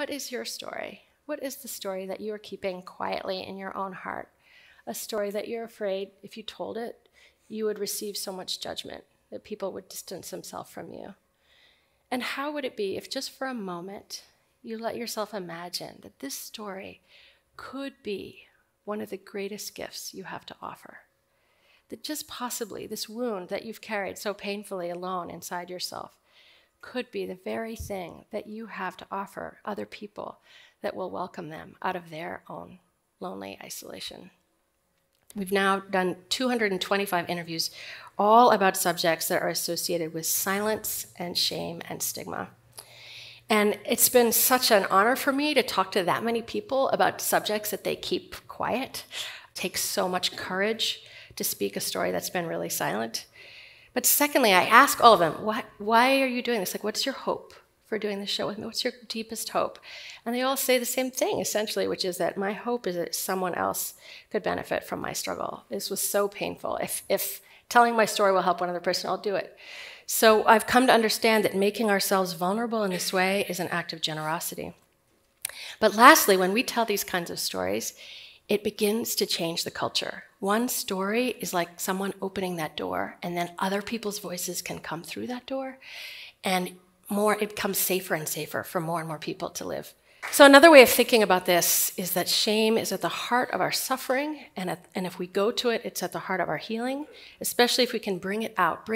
what is your story? What is the story that you are keeping quietly in your own heart? A story that you're afraid if you told it, you would receive so much judgment that people would distance themselves from you. And how would it be if just for a moment you let yourself imagine that this story could be one of the greatest gifts you have to offer? That just possibly this wound that you've carried so painfully alone inside yourself could be the very thing that you have to offer other people that will welcome them out of their own lonely isolation. We've now done 225 interviews, all about subjects that are associated with silence and shame and stigma. And it's been such an honor for me to talk to that many people about subjects that they keep quiet. It takes so much courage to speak a story that's been really silent. But secondly, I ask all of them, why are you doing this? Like, what's your hope for doing this show with me? What's your deepest hope? And they all say the same thing, essentially, which is that my hope is that someone else could benefit from my struggle. This was so painful. If telling my story will help one other person, I'll do it. So I've come to understand that making ourselves vulnerable in this way is an act of generosity. But lastly, when we tell these kinds of stories, it begins to change the culture. One story is like someone opening that door, and then other people's voices can come through that door, and it becomes safer and safer for more and more people to live. So another way of thinking about this is that shame is at the heart of our suffering, and if we go to it, it's at the heart of our healing, especially if we can bring it out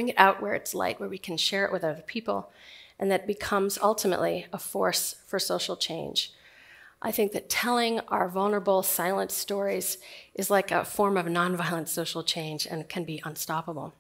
where it's light, where we can share it with other people, and that becomes ultimately a force for social change. I think that telling our vulnerable, silent stories is like a form of nonviolent social change and can be unstoppable.